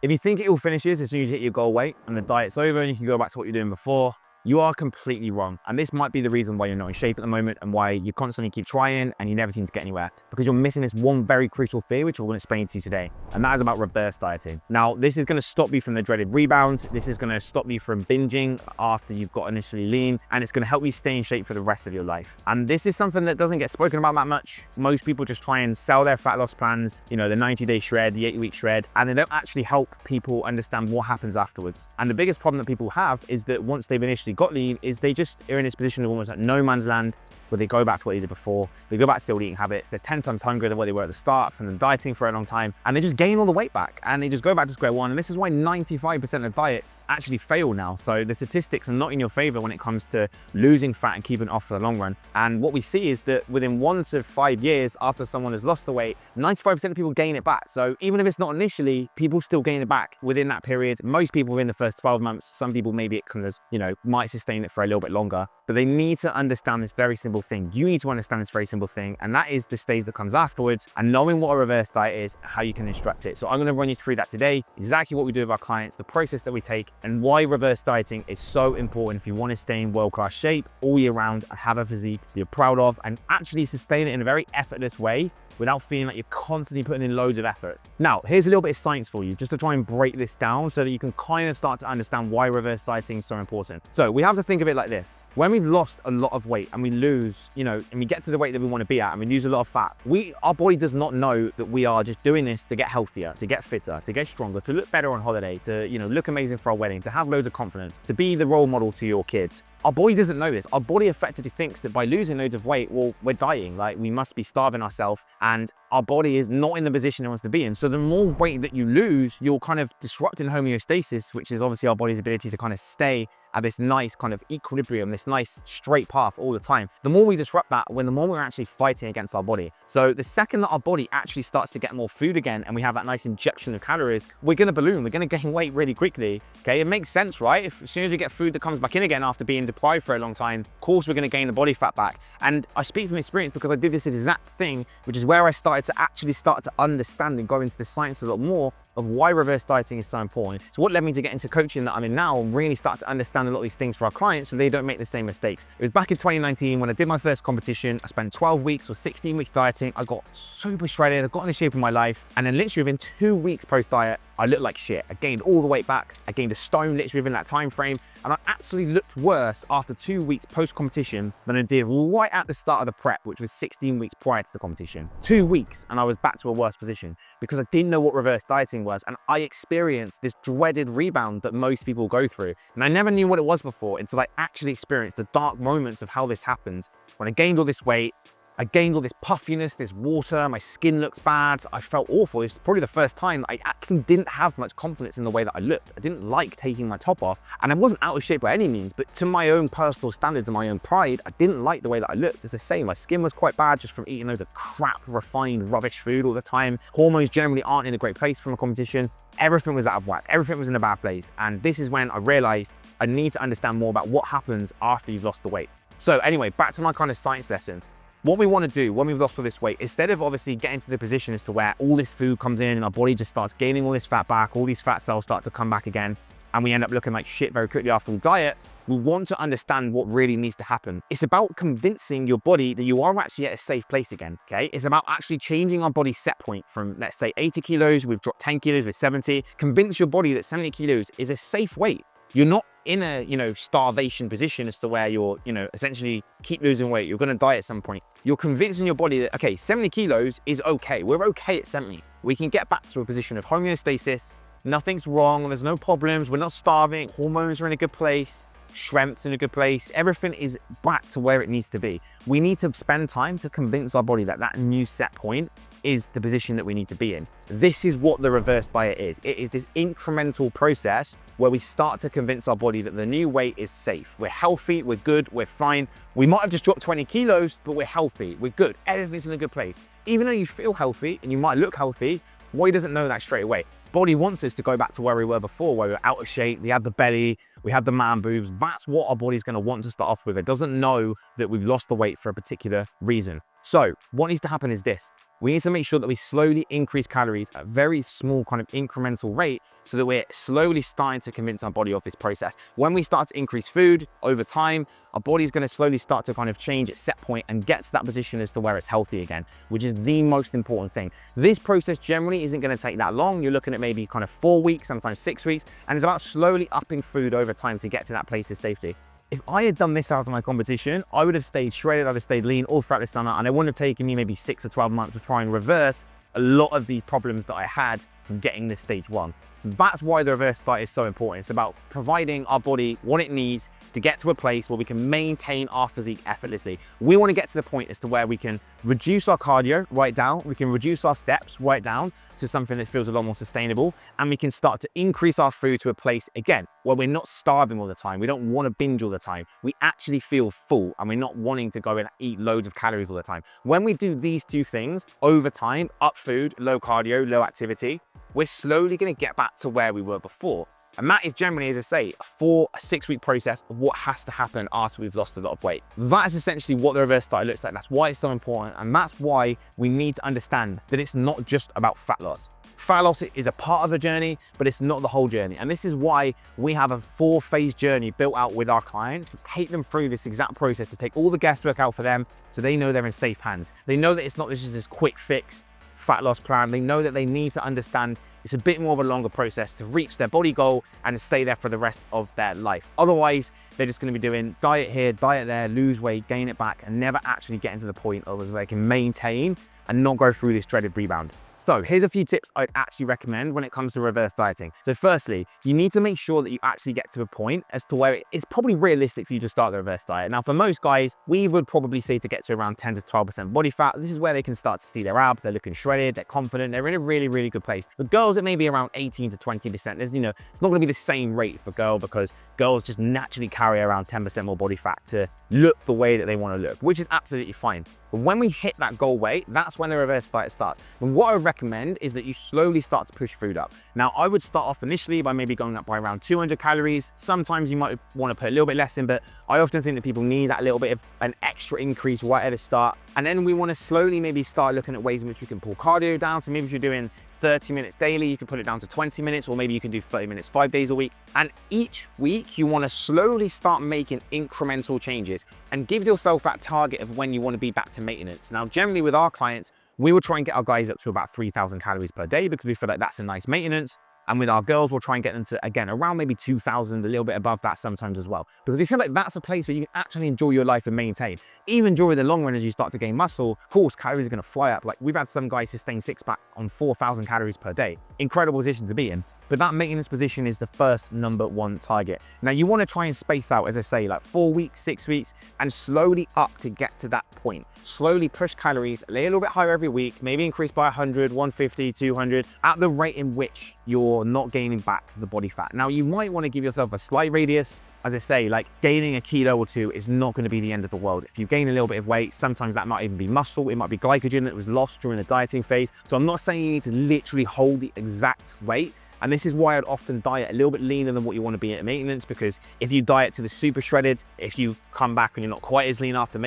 If you think it all finishes as soon as you hit your goal weight and the diet's over and you can go back to what you're doing before, you are completely wrong. And this might be the reason why you're not in shape at the moment and why you constantly keep trying and you never seem to get anywhere, because you're missing this one very crucial fear, which I'm going to explain to you today. And that is about reverse dieting. Now, this is going to stop you from the dreaded rebounds. This is going to stop you from binging after you've got initially lean, and it's going to help you stay in shape for the rest of your life. And this is something that doesn't get spoken about that much. Most people just try and sell their fat loss plans, you know, the 90-day shred, the 8-week shred, and they don't actually help people understand what happens afterwards. And the biggest problem that people have is that once they've initially got lean, is they just are in this position of almost like no man's land, where they go back to what they did before. They go back to still eating habits. They're 10 times hungrier than what they were at the start from the dieting for a long time. And they just gain all the weight back and they just go back to square one. And this is why 95% of diets actually fail now. So the statistics are not in your favor when it comes to losing fat and keeping it off for the long run. And what we see is that within 1 to 5 years after someone has lost the weight, 95% of people gain it back. So even if it's not initially, people still gain it back within that period. Most people within the first 12 months, some people maybe it kind of, you know, might sustain it for a little bit longer, but they need to understand this very simple thing. You need to understand this very simple thing, and that is the stage that comes afterwards and knowing what a reverse diet is, how you can instruct it. So I'm going to run you through that today, exactly what we do with our clients, the process that we take, and why reverse dieting is so important if you want to stay in world-class shape all year round and have a physique that you're proud of and actually sustain it in a very effortless way without feeling like you're constantly putting in loads of effort. Now, here's a little bit of science for you, just to try and break this down so that you can kind of start to understand why reverse dieting is so important. So we have to think of it like this. When we've lost a lot of weight and we lose, you know, and we get to the weight that we want to be at and we lose a lot of fat, our body does not know that we are just doing this to get healthier, to get fitter, to get stronger, to look better on holiday, to, you know, look amazing for our wedding, to have loads of confidence, to be the role model to your kids. Our body doesn't know this. Our body effectively thinks that by losing loads of weight, well, we're dying, like we must be starving ourselves, and our body is not in the position it wants to be in. So the more weight that you lose, you're kind of disrupting homeostasis, which is obviously our body's ability to kind of stay at this nice kind of equilibrium, this nice straight path all the time. The more we disrupt that, the more we're actually fighting against our body. So the second that our body actually starts to get more food again and we have that nice injection of calories, we're going to balloon, we're going to gain weight really quickly. Okay, it makes sense, right? As soon as we get food that comes back in again after being deprived for a long time, of course we're going to gain the body fat back. And I speak from experience because I did this exact thing, which is where I started to actually start to understand and go into the science a lot more of why reverse dieting is so important. So what led me to get into coaching that I'm in now and really start to understand a lot of these things for our clients so they don't make the same mistakes. It was back in 2019 when I did my first competition. I spent 12 weeks or 16 weeks dieting. I got super shredded. I got in the shape of my life. And then literally within 2 weeks post-diet, I looked like shit. I gained all the weight back. I gained a stone literally within that time frame. And I actually looked worse after 2 weeks post-competition than I did right at the start of the prep, which was 16 weeks prior to the competition. 2 weeks and I was back to a worse position because I didn't know what reverse dieting was. And I experienced this dreaded rebound that most people go through. And I never knew what it was before until I actually experienced the dark moments of how this happened. When I gained all this weight, I gained all this puffiness, this water, my skin looked bad, I felt awful. It was probably the first time I actually didn't have much confidence in the way that I looked. I didn't like taking my top off, and I wasn't out of shape by any means, but to my own personal standards and my own pride, I didn't like the way that I looked. It's the same, my skin was quite bad just from eating loads of crap, refined, rubbish food all the time. Hormones generally aren't in a great place from a competition. Everything was out of whack, everything was in a bad place. And this is when I realized I need to understand more about what happens after you've lost the weight. So anyway, back to my kind of science lesson. What we want to do when we've lost all this weight, instead of obviously getting to the position as to where all this food comes in and our body just starts gaining all this fat back, all these fat cells start to come back again, and we end up looking like shit very quickly after the diet, we want to understand what really needs to happen. It's about convincing your body that you are actually at a safe place again, okay? It's about actually changing our body set point from, let's say, 80 kilos, we've dropped 10 kilos, we're 70. Convince your body that 70 kilos is a safe weight. You're not in a, you know, starvation position as to where you're, you know, essentially keep losing weight. You're going to die at some point. You're convincing your body that, okay, 70 kilos is okay. We're okay at 70. We can get back to a position of homeostasis. Nothing's wrong. There's no problems. We're not starving. Hormones are in a good place. Strength's in a good place. Everything is back to where it needs to be. We need to spend time to convince our body that that new set point is the position that we need to be in. This is what the reverse diet is. It is this incremental process where we start to convince our body that the new weight is safe. We're healthy, we're good, we're fine. We might have just dropped 20 kilos, but we're healthy, we're good. Everything's in a good place. Even though you feel healthy and you might look healthy, body doesn't know that straight away. Body wants us to go back to where we were before, where we were out of shape, we had the belly, we had the man boobs. That's what our body's going to want to start off with. It doesn't know that we've lost the weight for a particular reason. So what needs to happen is this. We need to make sure that we slowly increase calories at a very small kind of incremental rate so that we're slowly starting to convince our body of this process. When we start to increase food over time, our body's going to slowly start to kind of change its set point and get to that position as to where it's healthy again, which is the most important thing. This process generally isn't going to take that long. You're looking at maybe kind of 4 weeks, sometimes 6 weeks, and it's about slowly upping food over time to get to that place of safety. If I had done this out of my competition, I would have stayed shredded, I'd have stayed lean all throughout the summer, and it wouldn't have taken me maybe 6 to 12 months to try and reverse a lot of these problems that I had from getting this stage 1. So that's why the reverse diet is so important. It's about providing our body what it needs to get to a place where we can maintain our physique effortlessly. We want to get to the point as to where we can reduce our cardio right down, we can reduce our steps right down to something that feels a lot more sustainable, and we can start to increase our food to a place, again, where we're not starving all the time. We don't want to binge all the time. We actually feel full and we're not wanting to go and eat loads of calories all the time. When we do these two things over time, up food, low cardio, low activity, we're slowly going to get back to where we were before. And that is generally, as I say, a 4 or 6 week process of what has to happen after we've lost a lot of weight. That is essentially what the reverse diet looks like. That's why it's so important. And that's why we need to understand that it's not just about fat loss. Fat loss is a part of the journey, but it's not the whole journey. And this is why we have a 4-phase journey built out with our clients to take them through this exact process, to take all the guesswork out for them so they know they're in safe hands. They know that it's not just this quick fix fat loss plan. They know that they need to understand it's a bit more of a longer process to reach their body goal and stay there for the rest of their life. Otherwise, they're just going to be doing diet here, diet there, lose weight, gain it back, and never actually getting to the point of where they can maintain and not go through this dreaded rebound. So here's a few tips I'd actually recommend when it comes to reverse dieting. So firstly, you need to make sure that you actually get to a point as to where it's probably realistic for you to start the reverse diet. Now, for most guys, we would probably say to get to around 10 to 12% body fat. This is where they can start to see their abs, they're looking shredded, they're confident, they're in a really, really good place. But girls, it may be around 18 to 20%. There's, it's not going to be the same rate for girl because girls just naturally carry around 10% more body fat to look the way that they want to look, which is absolutely fine. But when we hit that goal weight, that's when the reverse diet starts. And what I recommend is that you slowly start to push food up. Now, I would start off initially by maybe going up by around 200 calories. Sometimes you might want to put a little bit less in, but I often think that people need that little bit of an extra increase right at the start. And then we want to slowly maybe start looking at ways in which we can pull cardio down. So maybe if you're doing 30 minutes daily, you can put it down to 20 minutes, or maybe you can do 30 minutes 5 days a week. And each week you want to slowly start making incremental changes and give yourself that target of when you want to be back to maintenance. Now, generally with our clients, we will try and get our guys up to about 3,000 calories per day because we feel like that's a nice maintenance. And with our girls, we'll try and get them to, again, around maybe 2,000, a little bit above that sometimes as well. Because we feel like that's a place where you can actually enjoy your life and maintain. Even during the long run, as you start to gain muscle, of course, calories are going to fly up. Like we've had some guys sustain 6-pack on 4,000 calories per day. Incredible position to be in. But that maintenance position is the first #1 target. Now you want to try and space out, as I say, like 4 weeks, 6 weeks, and slowly up to get to that point. Slowly push calories a little bit higher every week, maybe increase by 100, 150, 200, at the rate in which you're not gaining back the body fat. Now you might want to give yourself a slight radius. As I say, like gaining a kilo or 2 is not going to be the end of the world. If you gain a little bit of weight, sometimes that might even be muscle, it might be glycogen that was lost during the dieting phase. So I'm not saying you need to literally hold the exact weight. And this is why I'd often diet a little bit leaner than what you want to be at maintenance, because if you diet to the super shredded, if you come back and you're not quite as lean after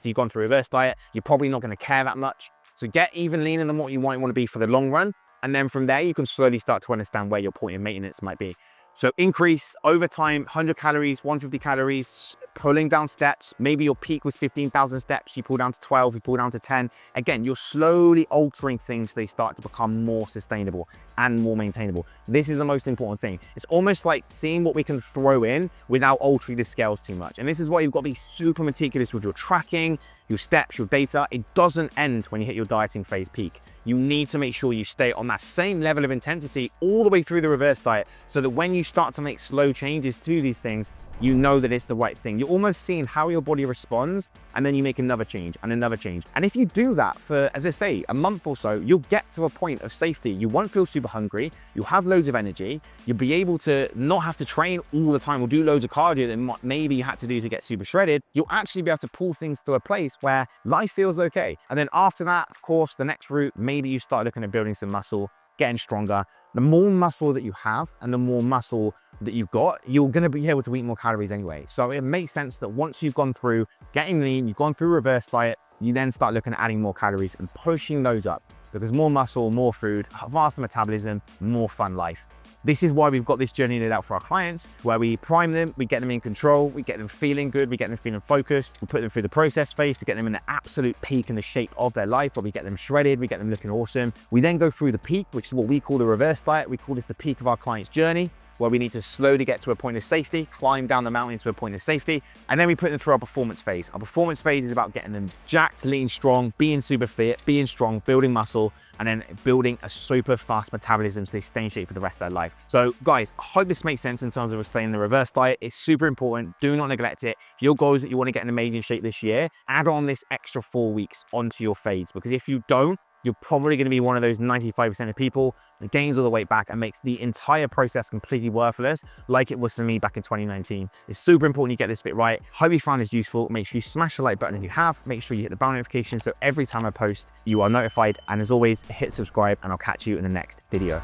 you've gone through a reverse diet, you're probably not going to care that much. So get even leaner than what you might want to be for the long run. And then from there, you can slowly start to understand where your point of maintenance might be. So increase over time, 100 calories, 150 calories, pulling down steps. Maybe your peak was 15,000 steps. You pull down to 12, you pull down to 10. Again, you're slowly altering things so they start to become more sustainable and more maintainable. This is the most important thing. It's almost like seeing what we can throw in without altering the scales too much. And this is why you've got to be super meticulous with your tracking, your steps, your data. It doesn't end when you hit your dieting phase peak. You need to make sure you stay on that same level of intensity all the way through the reverse diet so that when you start to make slow changes to these things, you know that it's the right thing. You're almost seeing how your body responds, and then you make another change and another change. And if you do that for, as I say, a month or so, you'll get to a point of safety. You won't feel super hungry. You'll have loads of energy. You'll be able to not have to train all the time or do loads of cardio that maybe you had to do to get super shredded. You'll actually be able to pull things to a place where life feels okay. And then after that, of course, the next route, maybe you start looking at building some muscle, getting stronger. The more muscle that you have and the more muscle that you've got, you're going to be able to eat more calories anyway. So it makes sense that once you've gone through getting lean, you've gone through reverse diet, you then start looking at adding more calories and pushing those up, because more muscle, more food, faster metabolism, more fun life. This is why we've got this journey laid out for our clients, where we prime them, we get them in control, we get them feeling good, we get them feeling focused, we put them through the process phase to get them in the absolute peak and the shape of their life, where we get them shredded, we get them looking awesome. We then go through the peak, which is what we call the reverse diet. We call this the peak of our client's journey, where we need to slowly get to a point of safety, climb down the mountain to a point of safety, and then we put them through our performance phase. Our performance phase is about getting them jacked, lean, strong, being super fit, being strong, building muscle, and then building a super fast metabolism so they stay in shape for the rest of their life. So guys, I hope this makes sense in terms of explaining the reverse diet. It's super important. Do not neglect it. If your goal is that you want to get in amazing shape this year, add on this extra 4 weeks onto your fades, because if you don't, you're probably going to be one of those 95% of people that gains all the weight back and makes the entire process completely worthless, like it was for me back in 2019. It's super important you get this bit right. Hope you found this useful. Make sure you smash the like button if you have. Make sure you hit the bell notification so every time I post, you are notified. And as always, hit subscribe, and I'll catch you in the next video.